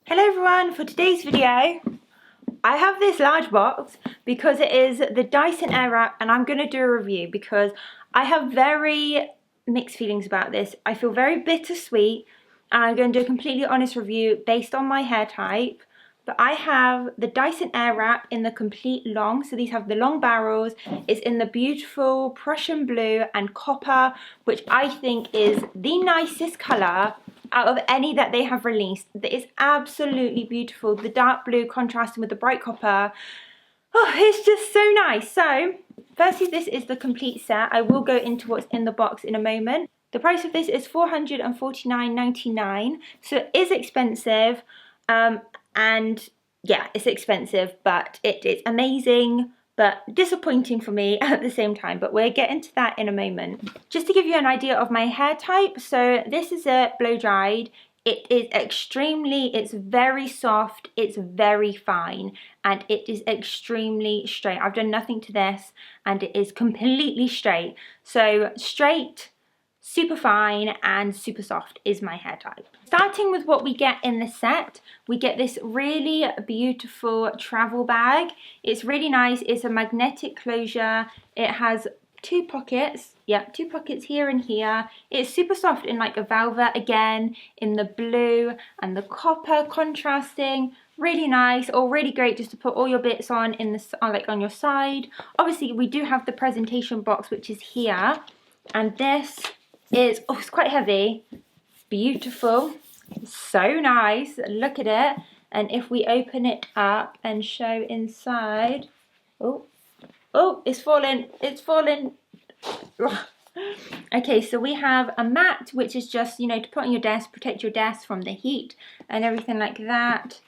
Hello everyone, for today's video I have this large box because it is the Dyson Airwrap and I'm going to do a review because I have very mixed feelings about this. I feel very bittersweet and I'm going to do a completely honest review based on my hair type. But I have the Dyson Airwrap in the Complete Long, so these have the long barrels. It's in the beautiful Prussian blue and copper, which I think is the nicest colour out of any that they have released. That is absolutely beautiful. The dark blue contrasting with the bright copper. Oh, it's just so nice. So, firstly, this is the complete set. I will go into what's in the box in a moment. The price of this is $449.99, so it is expensive. And yeah, it's expensive, but it is amazing, but disappointing for me at the same time. But we'll get into that in a moment. Just to give you an idea of my hair type, so this is a blow dried. It is it's very soft, it's very fine, and it is extremely straight. I've done nothing to this, and it is completely straight. So straight, super fine and super soft is my hair type. Starting with what we get in the set, we get this really beautiful travel bag. It's really nice. It's a magnetic closure. It has two pockets. Yeah, two pockets here and here. It's super soft in like a velvet, again in the blue and the copper contrasting. Really nice, or really great just to put all your bits on in the like on your side. Obviously we do have the presentation box, which is here, and this is, oh, it's quite heavy. Beautiful, so nice. Look at it. And if we open it up and show inside, oh, it's falling, it's falling. Okay, so we have a mat, which is just, you know, to put on your desk, protect your desk from the heat and everything like that.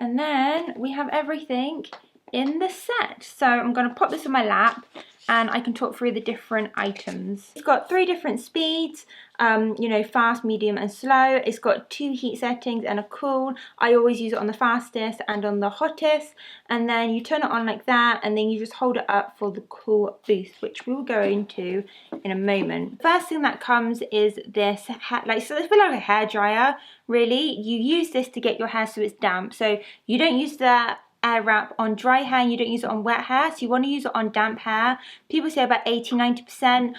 And then we have everything in the set. So I'm going to pop this on my lap and I can talk through the different items. It's got 3 different speeds, you know, fast, medium and slow. It's got 2 heat settings and a cool. I always use it on the fastest and on the hottest. And then you turn it on like that and then you just hold it up for the cool boost, which we will go into in a moment. First thing that comes is this, so it's a bit like a hair dryer, really. You use this to get your hair so it's damp. So you don't use the Airwrap on dry hair and you don't use it on wet hair, so you want to use it on damp hair. People say about 80-90%.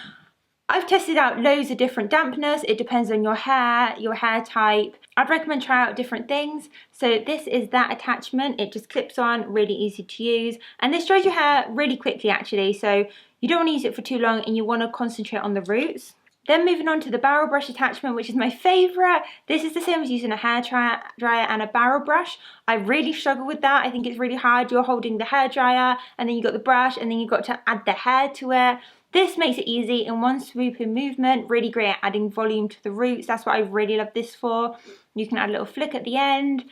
I've tested out loads of different dampness. It depends on your hair type. I'd recommend try out different things. So this is that attachment. It just clips on, really easy to use, and this dries your hair really quickly actually, so you don't want to use it for too long and you want to concentrate on the roots. Then moving on to the barrel brush attachment, which is my favourite. This is the same as using a hair dryer and a barrel brush. I really struggle with that. I think it's really hard. You're holding the hair dryer and then you've got the brush and then you've got to add the hair to it. This makes it easy in one swooping movement. Really great at adding volume to the roots. That's what I really love this for. You can add a little flick at the end.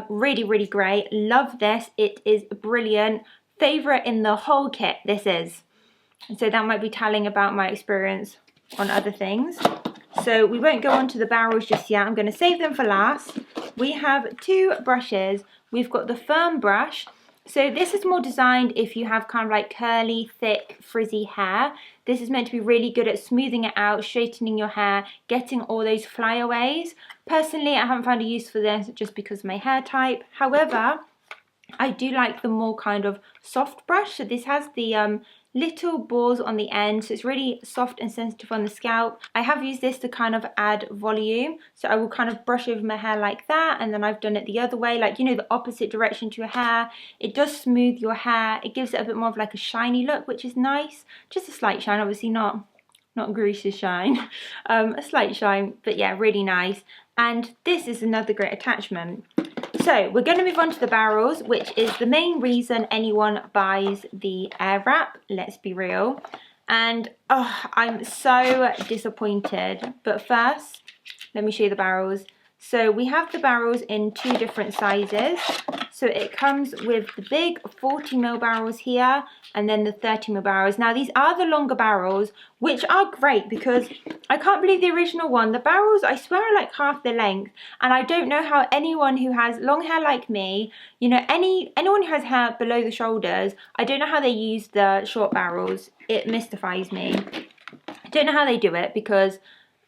Really, really great. Love this. It is brilliant. Favourite in the whole kit, this is. And so that might be telling about my experience on other things. So we won't go on to the barrels just yet. I'm going to save them for last. We have 2 brushes. We've got the firm brush. So this is more designed if you have kind of like curly, thick, frizzy hair. This is meant to be really good at smoothing it out, straightening your hair, getting all those flyaways. Personally, I haven't found a use for this just because of my hair type. However, I do like the more kind of soft brush. So this has the little balls on the end, so it's really soft and sensitive on the scalp. I have used this to kind of add volume, so I will kind of brush over my hair like that, and then I've done it the other way, like, you know, the opposite direction to your hair. It does smooth your hair. It gives it a bit more of like a shiny look, which is nice. Just a slight shine, obviously not greasy shine. A slight shine, but yeah, really nice. And this is another great attachment. So we're going to move on to the barrels, which is the main reason anyone buys the Airwrap, let's be real. And oh, I'm so disappointed. But first, let me show you the barrels. So we have the barrels in 2 different sizes. So it comes with the big 40ml barrels here and then the 30ml barrels. Now these are the longer barrels, which are great because I can't believe the original one. The barrels, I swear, are like half the length, and I don't know how anyone who has long hair like me, you know, anyone who has hair below the shoulders, I don't know how they use the short barrels. It mystifies me. I don't know how they do it because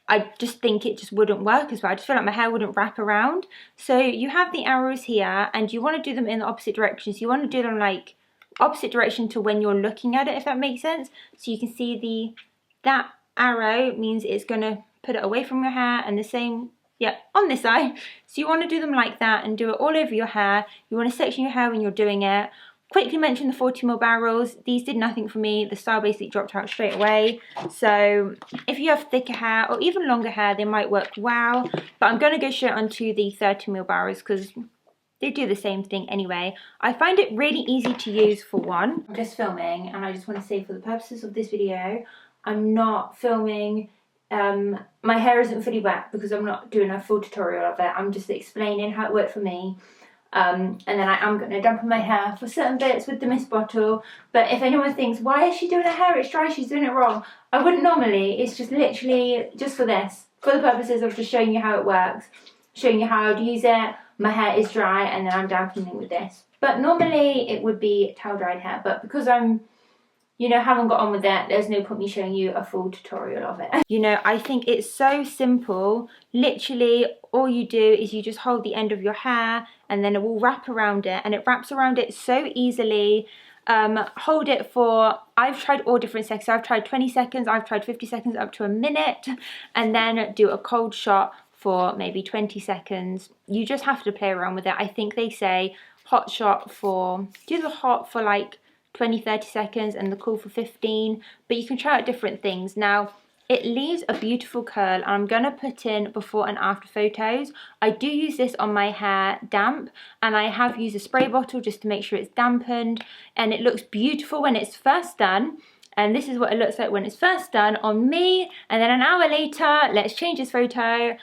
I just think it just wouldn't work as well. I just feel like my hair wouldn't wrap around. So you have the arrows here, and you want to do them in the opposite direction. So you want to do them like opposite direction to when you're looking at it, if that makes sense. So you can see that arrow means it's going to put it away from your hair, and the same, yeah, on this side. So you want to do them like that and do it all over your hair. You want to section your hair when you're doing it. Quickly mention the 40mm barrels. These did nothing for me. The style basically dropped out straight away. So if you have thicker hair or even longer hair, they might work well. But I'm going to go straight onto the 30mm barrels because they do the same thing anyway. I find it really easy to use for one. I'm just filming, and I just want to say, for the purposes of this video, I'm not filming. My hair isn't fully wet because I'm not doing a full tutorial of it. I'm just explaining how it worked for me. And then I am going to dampen my hair for certain bits with the mist bottle. But if anyone thinks, why is she doing her hair? It's dry, she's doing it wrong. I wouldn't normally. It's just literally just for this. For the purposes of just showing you how it works. Showing you how I'd use it. My hair is dry and then I'm dampening with this. But normally it would be towel dried hair. But because I'm, you know, haven't got on with it, there's no point me showing you a full tutorial of it. You know, I think it's so simple. Literally, all you do is you just hold the end of your hair and then it will wrap around it, and it wraps around it so easily. Hold it for, I've tried all different seconds. I've tried 20 seconds, I've tried 50 seconds, up to a minute, and then do a cold shot for maybe 20 seconds. You just have to play around with it. I think they say hot shot for, do the hot for like 20-30 seconds and the cool for 15, but you can try out different things. Now it leaves a beautiful curl, and I'm gonna put in before and after photos. I do use this on my hair damp, and I have used a spray bottle just to make sure it's dampened, and it looks beautiful when it's first done. And this is what it looks like when it's first done on me, and then an hour later, let's change this photo.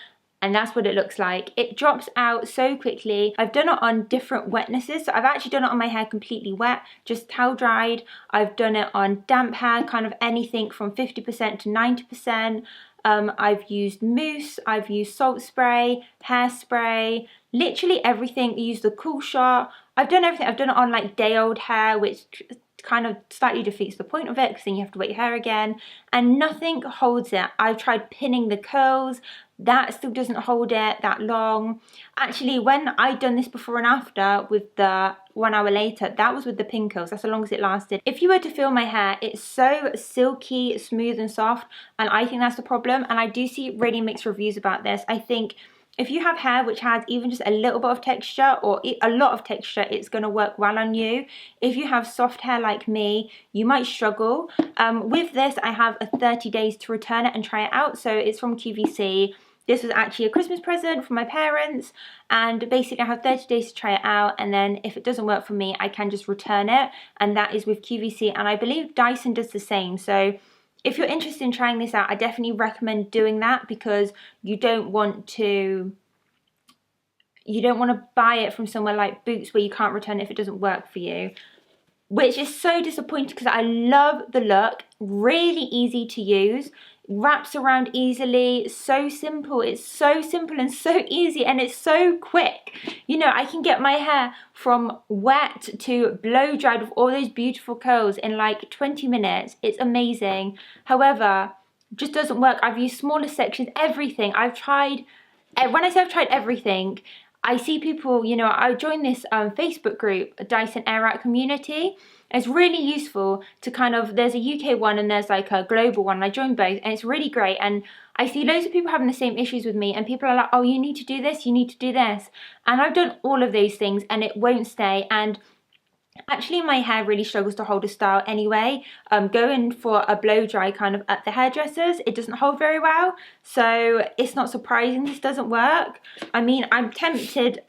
And that's what it looks like. It drops out so quickly. I've done it on different wetnesses. So I've actually done it on my hair completely wet, just towel dried. I've done it on damp hair, kind of anything from 50% to 90%. I've used mousse, I've used salt spray, hairspray, literally everything. I used the cool shot. I've done everything. I've done it on like day old hair, which kind of slightly defeats the point of it because then you have to wet your hair again, and nothing holds it. I've tried pinning the curls. That still doesn't hold it that long. Actually, when I done this before and after with the 1 hour later, that was with the pin curls. That's how long as it lasted. If you were to feel my hair, it's so silky, smooth and soft, and I think that's the problem. And I do see really mixed reviews about this. I think if you have hair which has even just a little bit of texture or a lot of texture, it's going to work well on you. If you have soft hair like me, you might struggle. With this, I have a 30 days to return it and try it out. So it's from QVC. This was actually a Christmas present from my parents, and basically I have 30 days to try it out, and then if it doesn't work for me, I can just return it, and that is with QVC, and I believe Dyson does the same. So if you're interested in trying this out, I definitely recommend doing that, because you don't want to buy it from somewhere like Boots where you can't return it if it doesn't work for you, which is so disappointing because I love the look. Really easy to use, wraps around easily, so simple. It's so simple and so easy, and it's so quick. You know, I can get my hair from wet to blow dried with all those beautiful curls in like 20 minutes. It's amazing. However, just doesn't work. I've used smaller sections, everything. I've tried, when I say I've tried everything, I see people, you know, I joined this Facebook group, Dyson Airwrap Community. It's really useful to kind of, there's a UK one and there's like a global one, and I joined both, and it's really great. And I see loads of people having the same issues with me, and people are like, oh, you need to do this, you need to do this. And I've done all of those things and it won't stay. And actually my hair really struggles to hold a style anyway. Going for a blow dry kind of at the hairdressers, it doesn't hold very well. So it's not surprising this doesn't work. I mean, I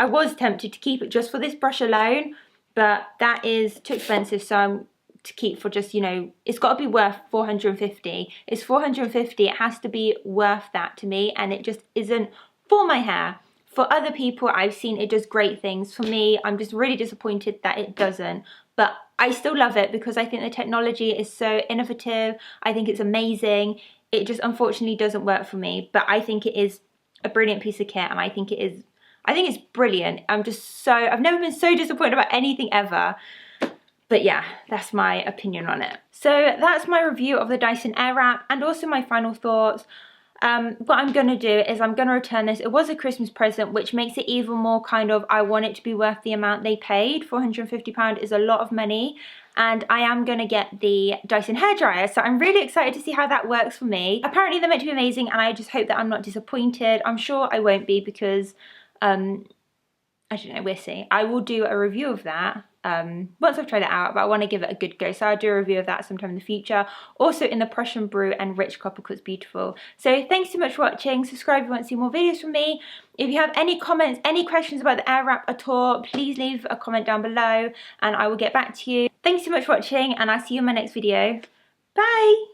was tempted to keep it just for this brush alone, but that is too expensive, so I'm to keep for just, you know, it's got to be worth 450. It's 450, it has to be worth that to me, and it just isn't for my hair. For other people, I've seen it does great things. For me, I'm just really disappointed that it doesn't. But I still love it because I think the technology is so innovative. I think it's amazing. It just unfortunately doesn't work for me. But I think it is a brilliant piece of kit, and I think it's brilliant. I've never been so disappointed about anything ever. But yeah, that's my opinion on it. So that's my review of the Dyson Airwrap, and also my final thoughts. what I'm going to do is I'm going to return this. It was a Christmas present, which makes it even more kind of, I want it to be worth the amount they paid. £450 is a lot of money. And I am going to get the Dyson hairdryer, so I'm really excited to see how that works for me. Apparently they're meant to be amazing, and I just hope that I'm not disappointed. I'm sure I won't be, because I don't know, we'll see. I will do a review of that once I've tried it out, but I want to give it a good go, so I'll do a review of that sometime in the future. Also in the Prussian brew and rich copper quartz beautiful. So thanks so much for watching. Subscribe if you want to see more videos from me. If you have any comments, any questions about the Airwrap at all, please leave a comment down below and I will get back to you. Thanks so much for watching, and I'll see you in my next video. Bye!